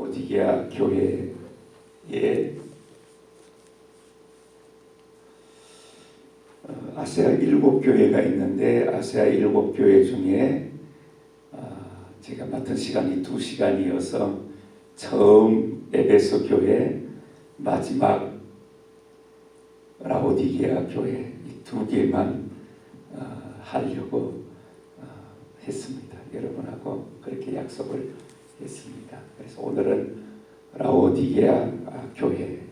라오디게아 교회에 아시아 7교회가 있는데 아시아 7교회 중에 제가 맡은 시간이 2시간이어서 처음 에베소 교회, 마지막 라오디게아 교회 이 2개만 하려고 했습니다. 여러분하고 그렇게 약속을 했습니다. 그래서 오늘은 라오디게아 교회입니다.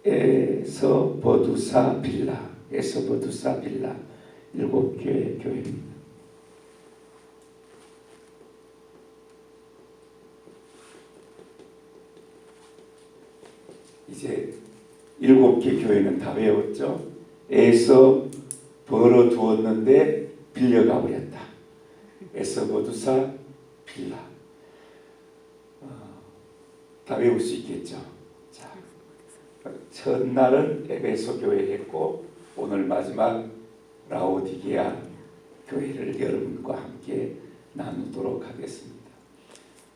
에서버두사 빌라 7교회 교회입니다. 이제 7개 교회는 다 외웠죠. 에서 벌어두었는데 빌려가 버렸다. 에서버두사 빌라. 다 외울 수 있겠죠. 자, 첫날은 에베소 교회 했고 오늘 마지막 라오디게아 교회를 여러분과 함께 나누도록 하겠습니다.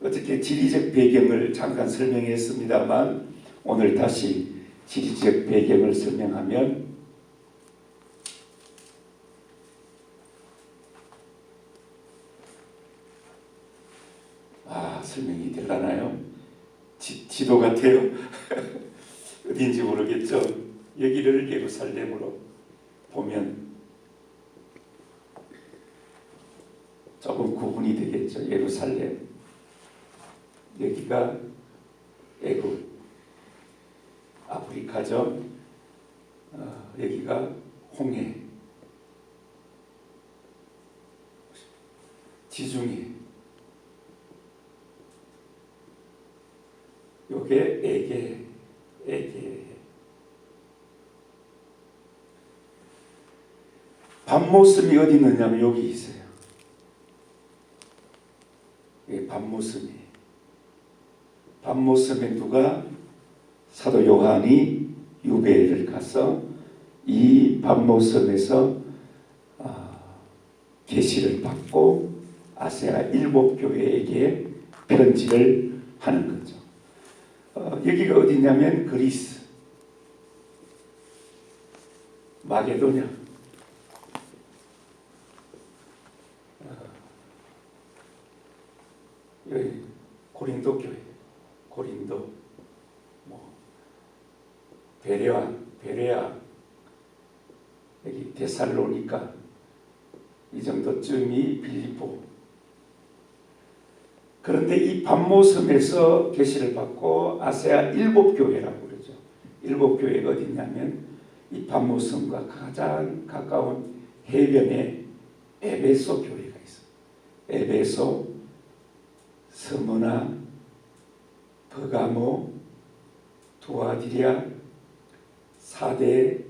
어떻게 지리적 배경을 잠깐 설명했습니다만 오늘 다시 지리적 배경을 설명하면 설명이 되려나요? 지도 같아요. 어딘지 모르겠죠. 여기를 예루살렘으로 보면 조금 구분이 되겠죠. 예루살렘, 여기가 애굽, 아프리카죠. 여기가 홍해, 지중해, 요게 에게. 밤모섬이 어디 있느냐면 여기 있어요. 이게 밤모섬에 누가 사도 요한이 유배를 가서 이 밤모섬에서 계시를 받고 아시아 7교회에게 편지를 하는 거죠. 여기가 어디냐면 그리스, 마게도냐, 여기 고린도 교회, 고린도, 베레아, 여기 데살로니가, 이 정도쯤이 빌립보. 그런데 이 밤모섬에서 계시를 받고 아시아 7교회라고 그러죠. 7교회가 어디 있냐면 이 밤모섬과 가장 가까운 해변에 에베소 교회가 있어요. 에베소, 스무나, 버가모, 두아디리아, 사데,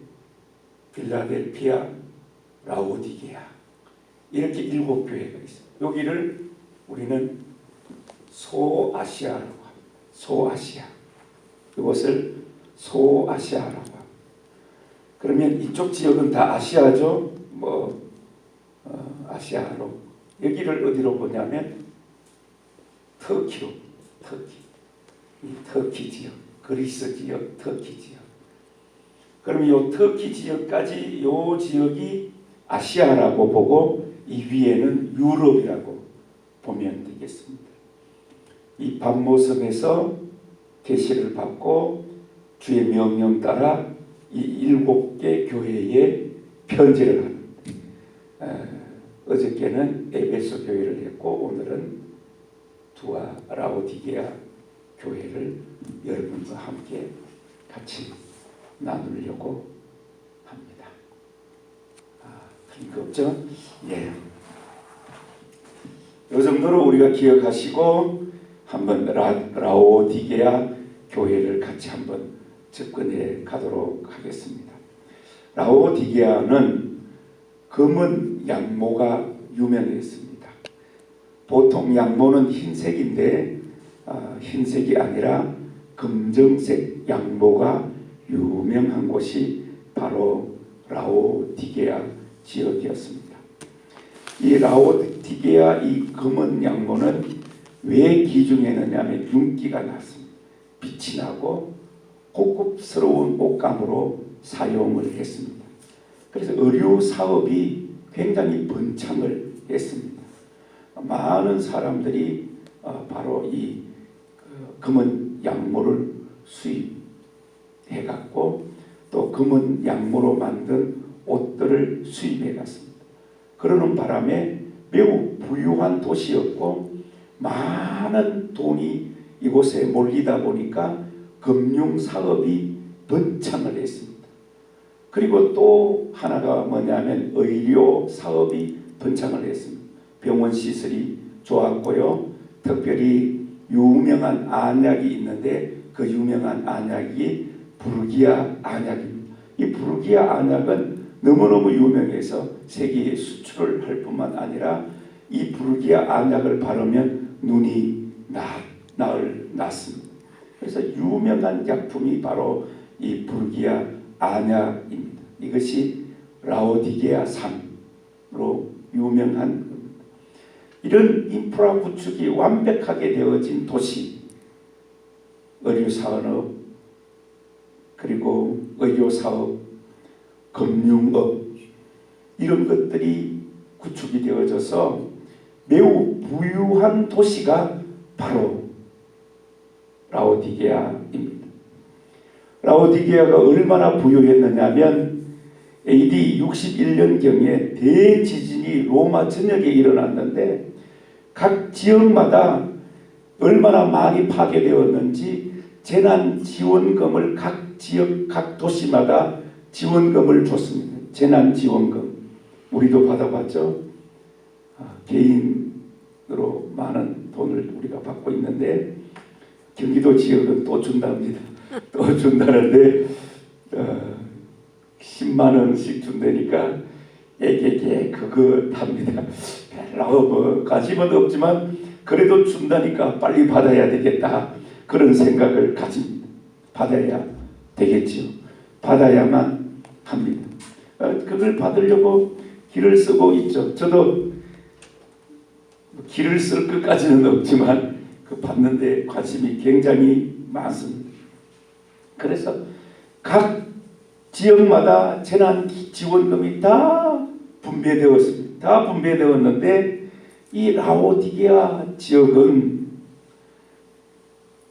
필라델피아, 라오디게아, 이렇게 7교회가 있어요. 여기를 우리는 소아시아라고 합니다. 소아시아. 이것을 소아시아라고 합니다. 그러면 이쪽 지역은 다 아시아죠. 아시아로. 여기를 어디로 보냐면 터키로. 이 터키 지역, 그리스 지역, 터키 지역. 그러면 이 터키 지역까지 이 지역이 아시아라고 보고 이 위에는 유럽이라고 보면 되겠습니다. 이 밤모섬에서 계시를 받고 주의 명령 따라 이 7개 교회에 편지를 하는, 어저께는 에베소 교회를 했고 오늘은 라오디게아 교회를 여러분과 함께 같이 나누려고 합니다. 틀린 거 없죠? 예. 이 정도로 우리가 기억하시고 한번 라오디게아 교회를 같이 한번 접근해 가도록 하겠습니다. 라오디게아는 검은 양모가 유명했습니다. 보통 양모는 흰색인데 흰색이 아니라 검정색 양모가 유명한 곳이 바로 라오디게아 지역이었습니다. 이 라오디게아 이 검은 양모는 왜 기중했느냐면 윤기가 났습니다. 빛이 나고 고급스러운 옷감으로 사용을 했습니다. 그래서 의류 사업이 굉장히 번창을 했습니다. 많은 사람들이 바로 이 검은 양모를 수입해 갖고 또 검은 양모로 만든 옷들을 수입해 갔습니다. 그러는 바람에 매우 부유한 도시였고 많은 돈이 이곳에 몰리다 보니까 금융 사업이 번창을 했습니다. 그리고 또 하나가 뭐냐면 의료 사업이 번창을 했습니다. 병원 시설이 좋았고요. 특별히 유명한 안약이 있는데 그 유명한 안약이 부르기아 안약입니다. 이 부르기아 안약은 너무너무 유명해서 세계에 수출을 할 뿐만 아니라 이 부르기아 안약을 바르면 눈이 났습니다. 그래서 유명한 약품이 바로 이 부르기아 안약입니다. 이것이 라오디게아 산으로 유명한 겁니다. 이런 인프라 구축이 완벽하게 되어진 도시, 의료산업, 그리고 의료사업, 금융업 이런 것들이 구축이 되어져서 매우 부유한 도시가 바로 라오디게아입니다. 라오디게아가 얼마나 부유했느냐면 AD 61년경에 대지진이 로마 전역에 일어났는데 각 지역마다 얼마나 많이 파괴되었는지 재난지원금을 각 지역, 각 도시마다 지원금을 줬습니다. 재난지원금. 우리도 받아봤죠. 개인으로 많은 돈을 우리가 받고 있는데 경기도 지역은 또 준답니다. 또 준다는데 10만 원씩 준다니까 애게게 그거 답니다. 별로 뭐 관심은 없지만 그래도 준다니까 빨리 받아야 되겠다. 그런 생각을 가집니다. 받아야 되겠지요. 받아야만 합니다. 그걸 받으려고 길을 쓰고 있죠. 저도 길을 쓸 것까지는 없지만 그 받는데 관심이 굉장히 많습니다. 그래서 각 지역마다 재난지원금이 다 분배되었습니다. 다 분배되었는데 이 라오디게아 지역은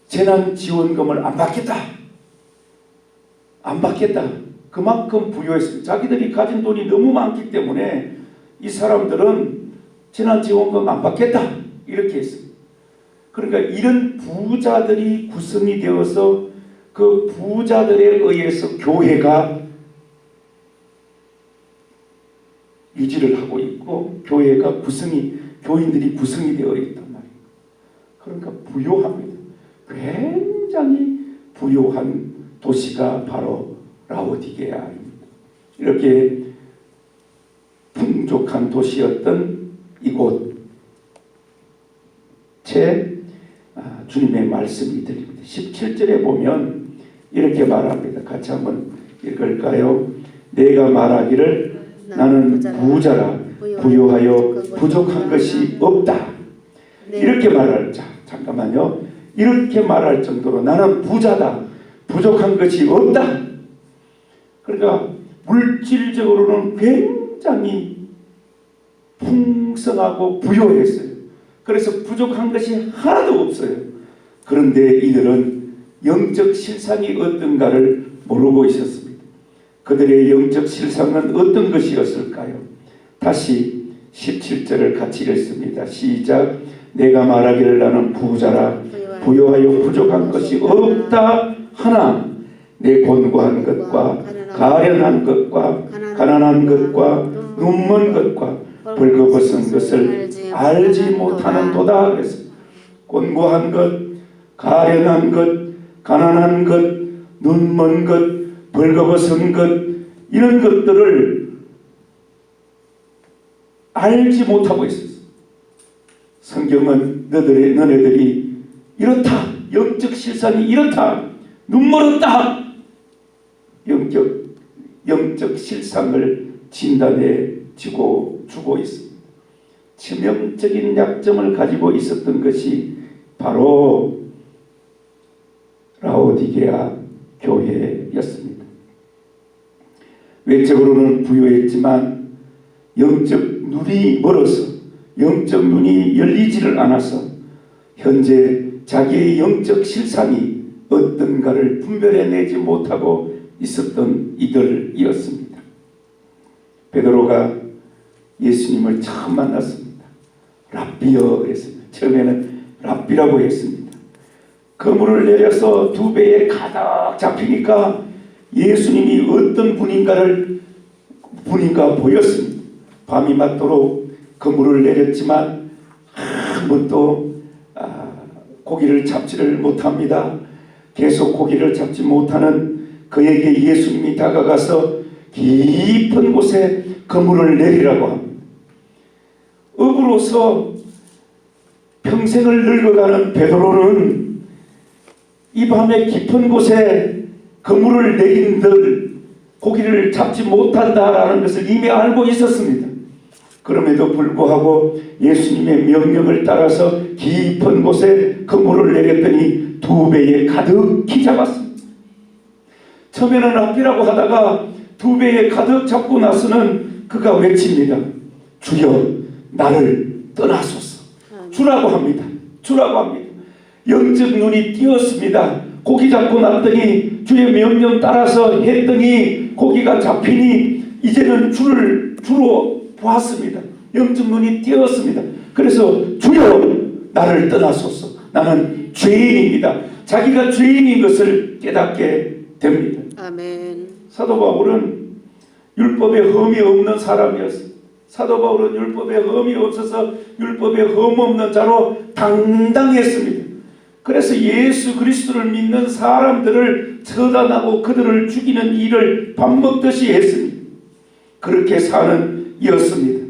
재난지원금을 안 받겠다. 안 받겠다. 그만큼 부유했습니다. 자기들이 가진 돈이 너무 많기 때문에 이 사람들은 재난지원금 안 받겠다. 이렇게 했습니다. 그러니까 이런 부자들이 구성이 되어서 그 부자들에 의해서 교회가 유지를 하고 있고 교회가 교인들이 구성이 되어 있단 말이에요. 그러니까 부유합니다. 굉장히 부유한 도시가 바로 라오디게아입니다. 이렇게 풍족한 도시였던 이곳 제 주님의 말씀이 들립니다. 17절에 보면 이렇게 말합니다. 같이 한번 읽을까요? 내가 말하기를 나는 부자라 부유하여 부족한 것이 없다. 이렇게 말할 잠깐만요. 이렇게 말할 정도로 나는 부자다. 부족한 것이 없다. 그러니까 물질적으로는 굉장히 풍성하고 부유했어요. 그래서 부족한 것이 하나도 없어요. 그런데 이들은 영적 실상이 어떤가를 모르고 있었습니다. 그들의 영적 실상은 어떤 것이었을까요? 다시 17절을 같이 읽습니다. 시작. 내가 말하기를 나는 부자라 부유하여 부족한 것이 없다 하나 내 곤고한 것과 가련한 것과 가난한 것과 눈먼 것과 벌거벗은 것을 알지 못하는도다. 그래서 곤고한 것, 가련한 것, 가난한 것, 눈먼 것, 벌거벗은 것 이런 것들을 알지 못하고 있었어요. 성경은 너네들이 이렇다. 영적 실상이 이렇다. 눈멀었다. 영적 실상을 진단해 주고 있습니다. 치명적인 약점을 가지고 있었던 것이 바로 라오디게아 교회였습니다. 외적으로는 부유했지만 영적 눈이 멀어서, 영적 눈이 열리지를 않아서 현재 자기의 영적 실상이 어떤가를 분별해내지 못하고 있었던 이들이었습니다. 베드로가 예수님을 처음 만났습니다. 랍비여 그랬습니다. 처음에는 랍비라고 했습니다. 그물을 내려서 두 배에 가득 잡히니까 예수님이 어떤 분인가 보였습니다. 밤이 맞도록 그물을 내렸지만 한 번도 고기를 잡지를 못합니다. 계속 고기를 잡지 못하는 그에게 예수님이 다가가서 깊은 곳에 그물을 내리라고 합니다. 업으로서 평생을 늙어가는 베드로는 이 밤에 깊은 곳에 그물을 내린들 고기를 잡지 못한다라는 것을 이미 알고 있었습니다. 그럼에도 불구하고 예수님의 명령을 따라서 깊은 곳에 그물을 내렸더니 두 배에 가득히 잡았습니다. 처음에는 랍비라고 하다가 두 배에 가득 잡고 나서는 그가 외칩니다. 주여 나를 떠나소서. 주라고 합니다. 주라고 합니다. 영적 눈이 띄었습니다. 고기 잡고 났더니 주의 명령 따라서 했더니 고기가 잡히니 이제는 주로 보았습니다. 영적 눈이 띄었습니다. 그래서 주여 나를 떠나소서. 나는 죄인입니다. 자기가 죄인인 것을 깨닫게 됩니다. 아멘. 사도 바울은 율법에 흠이 없는 사람이었습니다. 사도 바울은 율법에 흠이 없어서 율법에 흠 없는 자로 당당했습니다. 그래서 예수 그리스도를 믿는 사람들을 처단하고 그들을 죽이는 일을 밥 먹듯이 했습니다. 그렇게 사는 이었습니다.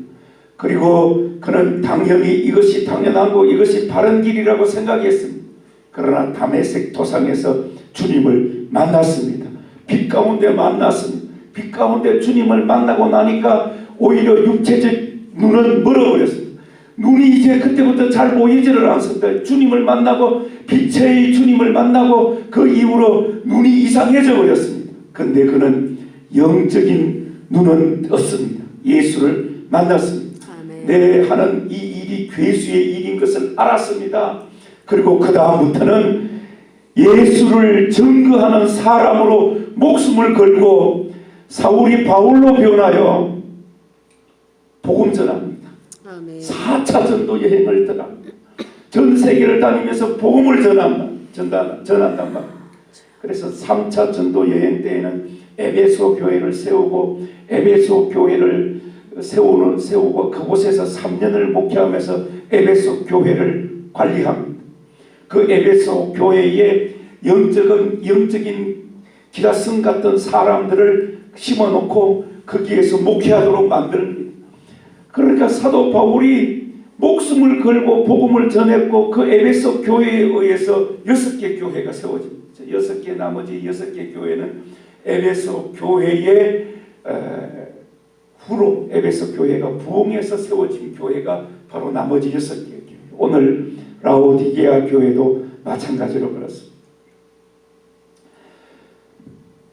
그리고 그는 당연히 이것이 당연하고 이것이 바른 길이라고 생각했습니다. 그러나 다메섹 도상에서 주님을 만났습니다. 빛 가운데 만났습니다. 빛 가운데 주님을 만나고 나니까 오히려 육체적 눈은 멀어버렸습니다. 눈이 이제 그때부터 잘 보이지를 않습니다. 주님을 만나고 빛의 주님을 만나고 그 이후로 눈이 이상해져 버렸습니다. 그런데 그는 영적인 눈은 떴습니다. 예수를 만났습니다. 아멘. 내 하는 이 일이 괴수의 일인 것을 알았습니다. 그리고 그 다음부터는 예수를 증거하는 사람으로 목숨을 걸고 사울이 바울로 변하여 복음 전합니다. 아멘. 4차 전도 여행을 떠납니다. 전 세계를 다니면서 복음을 전한단 말입니다. 그래서 3차 전도 여행 때에는 에베소 교회를 세우고 에베소 교회를 세우고 그곳에서 3년을 목회하면서 에베소 교회를 관리합니다. 그 에베소 교회에 영적인 기라성 같은 사람들을 심어놓고 거기에서 목회하도록 만듭니다. 그러니까 사도 바울이 목숨을 걸고 복음을 전했고 그 에베소 교회에 의해서 6개 교회가 세워집니다. 6개 나머지 6개 교회는 에베소 교회의 후로 에베소 교회가 부흥해서 세워진 교회가 바로 나머지 6개 교회. 오늘 라오디게아 교회도 마찬가지로 그렇습니다.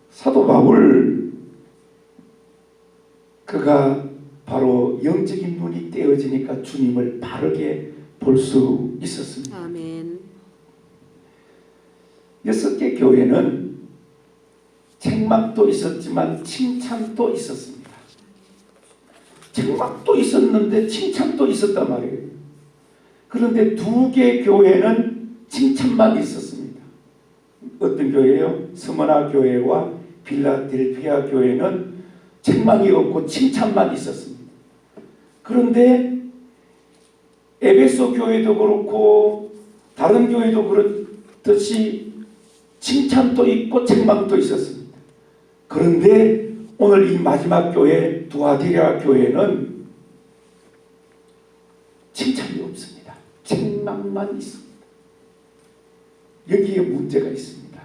사도 바울 그가 바로 영적인 눈이 떼어지니까 주님을 바르게 볼 수 있었습니다. 아멘. 6개 교회는 책망도 있었지만 칭찬도 있었습니다. 책망도 있었는데 칭찬도 있었단 말이에요. 그런데 2개 교회는 칭찬만 있었습니다. 어떤 교회예요? 스무나 교회와 빌라델피아 교회는 책망이 없고 칭찬만 있었습니다. 그런데 에베소 교회도 그렇고 다른 교회도 그렇듯이 칭찬도 있고 책망도 있었습니다. 그런데 오늘 이 마지막 교회 두아디라 교회는 칭찬이 없습니다. 책망만 있습니다. 여기에 문제가 있습니다.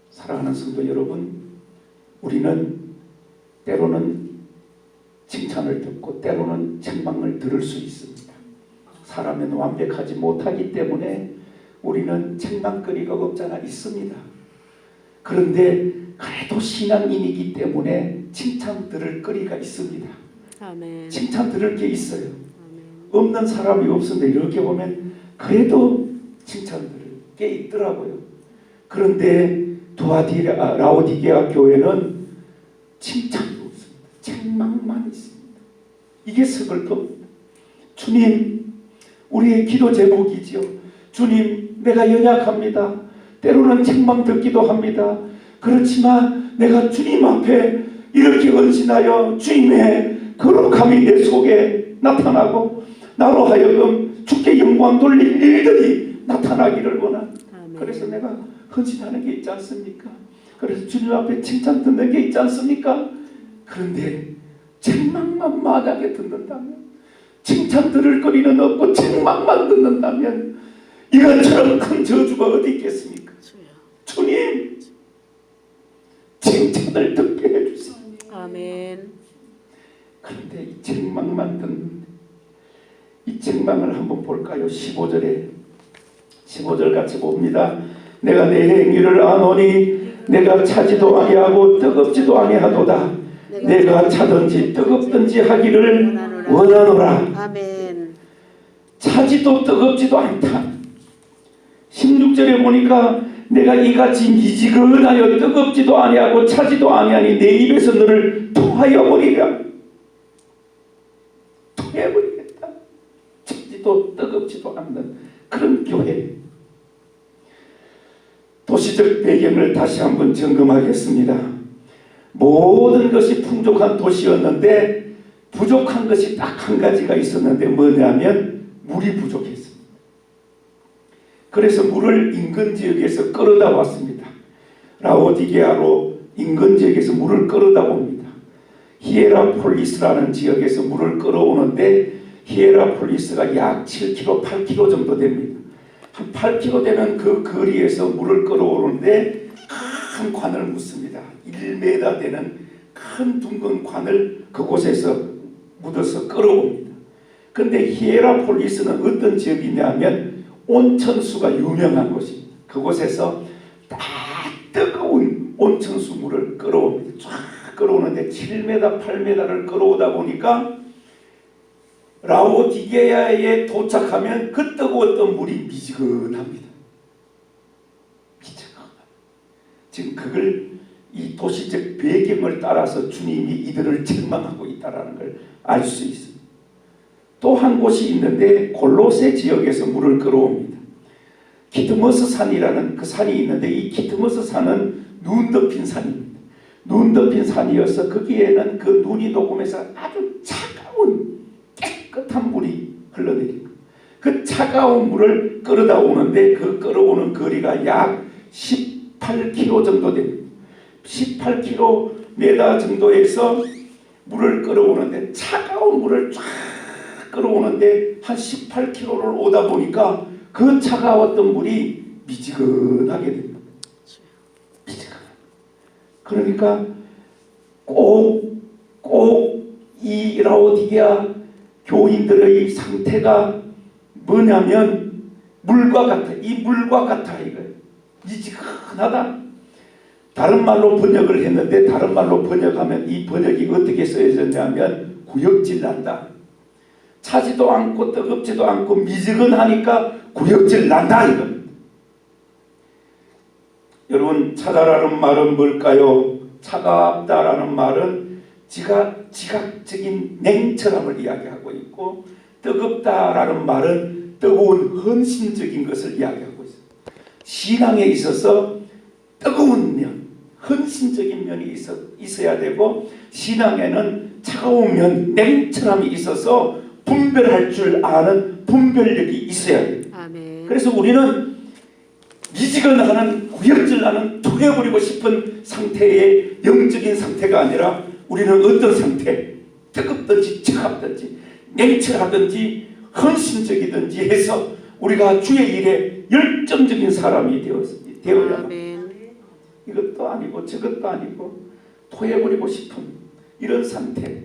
사랑하는 성도 여러분, 우리는 때로는 칭찬을 듣고 때로는 책망을 들을 수 있습니다. 사람은 완벽하지 못하기 때문에 우리는 책망거리가 없잖아 있습니다. 그런데 그래도 신앙인이기 때문에 칭찬 들을 거리가 있습니다. 아멘. 칭찬 들을 게 있어요. 아멘. 없는 사람이 없는데 이렇게 보면 그래도 칭찬 들을 게 있더라고요. 그런데 라오디게아 교회는 칭찬도 없습니다. 책망만 있습니다. 이게 서글픕니다. 주님, 우리의 기도 제목이지요. 주님, 내가 연약합니다. 때로는 책망 듣기도 합니다. 그렇지만 내가 주님 앞에 이렇게 헌신하여 주님의 거룩함이 내 속에 나타나고 나로 하여금 주께 영광 돌릴 일들이 나타나기를 원합니다. 그래서 내가 헌신하는 게 있지 않습니까? 그래서 주님 앞에 칭찬 듣는 게 있지 않습니까? 그런데 책망만 만약에 듣는다면, 칭찬 들을 거리는 없고 책망만 듣는다면 이것처럼 큰 저주가 어디 있겠습니까? 주님, 칭찬을 듣게 해주세요. 아멘. 그런데 이 책망만 듣는데, 이 책망을 한번 볼까요? 15절 같이 봅니다. 내가 내 행위를 아노니 내가 차지도 아니하고 뜨겁지도 아니하도다. 내가 차든지 뜨겁든지 하기를 원하노라. 아멘. 차지도 뜨겁지도 않다. 16절에 보니까 내가 이같이 미지근하여 뜨겁지도 아니하고 차지도 아니하니 내 입에서 너를 토하여 버리라. 토해버리겠다. 차지도 뜨겁지도 않는 그런 교회. 도시적 배경을 다시 한번 점검하겠습니다. 모든 것이 풍족한 도시였는데 부족한 것이 딱 한 가지가 있었는데 뭐냐면 물이 부족했습니다. 그래서 물을 인근 지역에서 끌어다 왔습니다. 라오디게아로 인근 지역에서 물을 끌어다 옵니다. 히에라폴리스라는 지역에서 물을 끌어오는데 히에라폴리스가 약 7km, 8km 정도 됩니다. 한 8km 되는 그 거리에서 물을 끌어오는데 큰 관을 묻습니다. 1m 되는 큰 둥근 관을 그곳에서 묻어서 끌어옵니다. 그런데 히에라폴리스는 어떤 지역이냐면 온천수가 유명한 곳입니다. 그곳에서 딱 뜨거운 온천수 물을 끌어옵니다. 쫙 끌어오는데 7m, 8m를 끌어오다 보니까 라오디게아에 도착하면 그 뜨거웠던 물이 미지근합니다. 미지근합니다. 지금 그걸 이 도시적 배경을 따라서 주님이 이들을 책망하고 있다는 걸 알 수 있습니다. 또 한 곳이 있는데 골로새 지역에서 물을 끌어옵니다. 키트모스 산이라는 그 산이 있는데 이 키트모스 산은 눈 덮인 산입니다. 눈 덮인 산이어서 거기에는 그 눈이 녹으면서 아주 차가운 깨끗한 물이 흘러내립니다. 그 차가운 물을 끌어다 오는데 그 끌어오는 거리가 약 18km 정도 됩니다. 18km 정도에서 물을 끌어오는데 차가운 물을 쫙 끌어오는데 한 18km를 오다 보니까 그 차가웠던 물이 미지근하게 됩니다. 미지근. 그러니까 꼭 이 라오디게아 교인들의 상태가 뭐냐면 물과 같아. 이 물과 같아 이거예요. 미지근하다. 다른 말로 번역을 했는데 다른 말로 번역하면 이 번역이 어떻게 쓰여졌냐면 구역질 난다. 차지도 않고 뜨겁지도 않고 미지근하니까 구역질 난다 이겁니다. 여러분 차다라는 말은 뭘까요? 차갑다라는 말은 지각적인 냉철함을 이야기하고 있고 뜨겁다라는 말은 뜨거운 헌신적인 것을 이야기하고 있습니다. 신앙에 있어서 뜨거운 면, 헌신적인 면이 있어야 되고 신앙에는 차가운 면, 냉철함이 있어서 분별할 줄 아는 분별력이 있어야 돼요. 아멘. 그래서 우리는 미지근하는 구역질나는 토해버리고 싶은 상태의 영적인 상태가 아니라 우리는 어떤 상태, 뜨겁든지 차갑든지 냉철하든지 헌신적이든지 해서 우리가 주의 일에 열정적인 사람이 되어야 합니다. 이것도 아니고 저것도 아니고 토해버리고 싶은 이런 상태,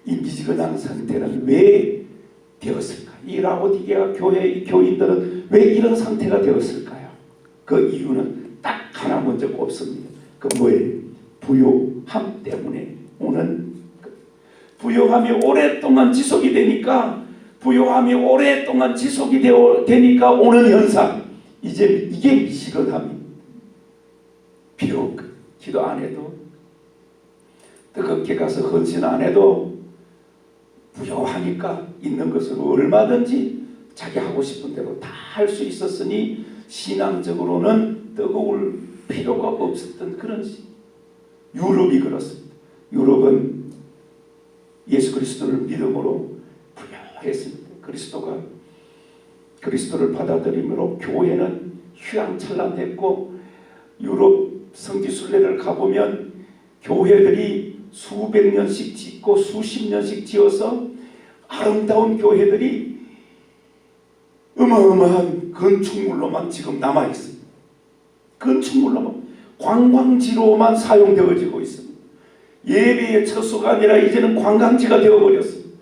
이 미지근한 상태는 왜 되었을까? 이 라오디게아 교회 이 교인들은 왜 이런 상태가 되었을까요? 그 이유는 딱 하나 먼저 꼽습니다. 그 뭐예요? 부요함 때문에 오는, 부요함이 오랫동안 지속이 되니까, 부요함이 오랫동안 지속이 되니까 오는 현상, 이제 이게 미시건함입니다. 비록 기도 안 해도, 뜨겁게 가서 헌신 안 해도 부요하니까 있는 것으로 얼마든지 자기 하고 싶은 대로 다 할 수 있었으니 신앙적으로는 뜨거울 필요가 없었던 그런 시. 유럽이 그렇습니다. 유럽은 예수 그리스도를 믿음으로 부요했습니다. 그리스도를 받아들임으로 교회는 휘황찬란했고, 유럽 성지순례를 가보면 교회들이 수백 년씩 짓고 수십 년씩 지어서 아름다운 교회들이 어마어마한 건축물로만 지금 남아있습니다. 건축물로만, 관광지로만 사용되어지고 있습니다. 예배의 처소가 아니라 이제는 관광지가 되어버렸습니다.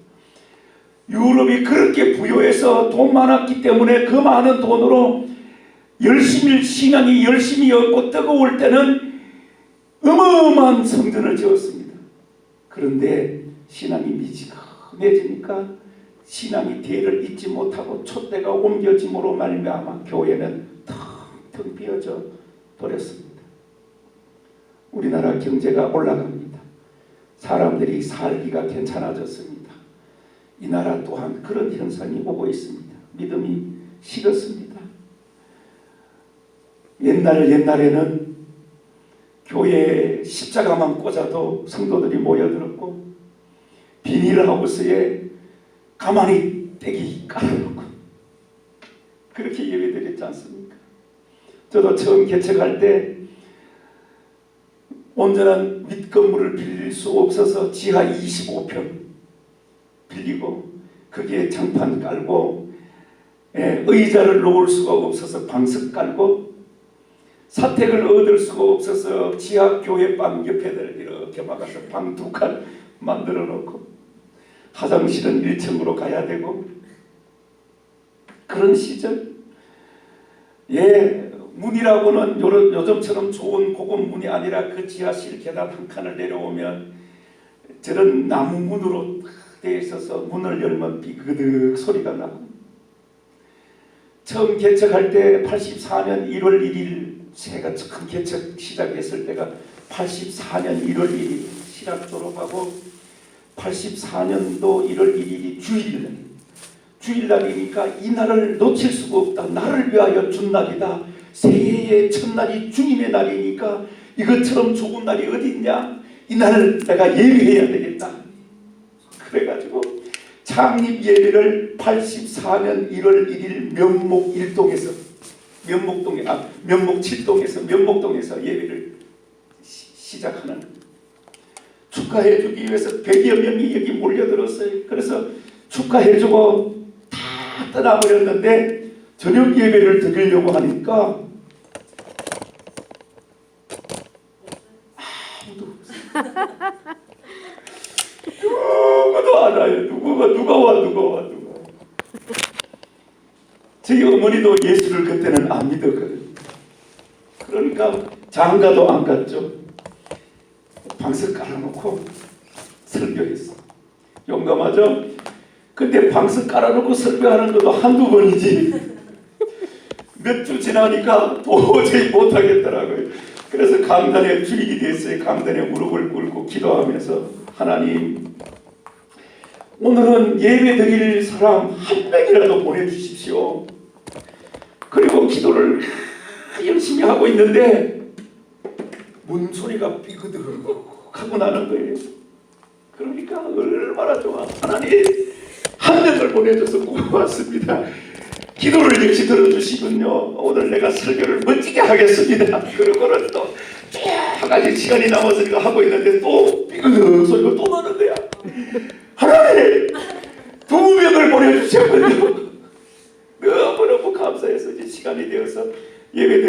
유럽이 그렇게 부유해서 돈 많았기 때문에 그 많은 돈으로 신앙이 열심히 얻고 뜨거울 때는 어마어마한 성전을 지었습니다. 그런데 신앙이 미지근해지니까 신앙이 대를 잇지 못하고 촛대가 옮겨짐으로 말미암아 교회는 텅텅 비어져 버렸습니다. 우리나라 경제가 올라갑니다. 사람들이 살기가 괜찮아졌습니다. 이 나라 또한 그런 현상이 오고 있습니다. 믿음이 식었습니다. 옛날에는 교회에 십자가만 꽂아도 성도들이 모여들었고, 비닐하우스에 가만히 떼기 깔아놓고 그렇게 예배드렸지 않습니까? 저도 처음 개척할 때 온전한 윗건물을 빌릴 수 없어서 지하 25평 빌리고 거기에 장판 깔고 의자를 놓을 수가 없어서 방석 깔고 사택을 얻을 수가 없어서 지하 교회방 옆에들 이렇게 막아서 방 2칸 만들어 놓고 화장실은 1층으로 가야 되고 그런 시절. 문이라고는 요즘처럼 좋은 고급 문이 아니라 그 지하실 계단 한 칸을 내려오면 저런 나무 문으로 되어 있어서 문을 열면 비그득 소리가 나고, 처음 개척할 때 84년 1월 1일 제가 처음 개척 시작했을 때가 84년 1월 1일 신학 졸업하고 84년도 1월 1일이 주일날이니까 이 날을 놓칠 수가 없다. 나를 위하여 준 날이다. 새해의 첫날이 주님의 날이니까 이것처럼 좋은 날이 어디 있냐. 이 날을 내가 예배해야 되겠다. 그래가지고 창립 예배를 84년 1월 1일 면목 1동에서 면목 7동에서 면목동에서 예배를 시작하는, 축하해주기 위해서 100여 명이 여기 몰려들었어요. 그래서 축하해주고 다 떠나버렸는데 저녁 예배를 드리려고 하니까 아무도 없어요. 누구도 안 와요. 누가 와. 저희 어머니도 예수를 그때는 안 믿었거든요. 그러니까 장가도 안 갔죠. 방석 깔아놓고 설교했어. 용감하죠? 근데 방석 깔아놓고 설교하는 것도 한두 번이지 몇 주 지나니까 도저히 못하겠더라고요. 그래서 강단에 주일이 됐어요. 강단에 무릎을 꿇고 기도하면서, 하나님, 오늘은 예배 드릴 사람 한 명이라도 보내주십시오. 그리고 기도를 열심히 하고 있는데 문 소리가 삐그덕 하고 나는 거예요. 그러니까 얼마나 좋아. 하나님, 한 명을 보내줘서 고맙습니다. 기도를 역시 들어주시군요. 오늘 내가 설교를 멋지게 하겠습니다. 그러고는 또 쭉 가지 시간이 남았으니까 하고 있는데 또 삐그덕 소리가 또 나는 거야. 하나님, 2명을 보내주셨군요. 너무너무 감사해서 이제 시간이 되어서 예배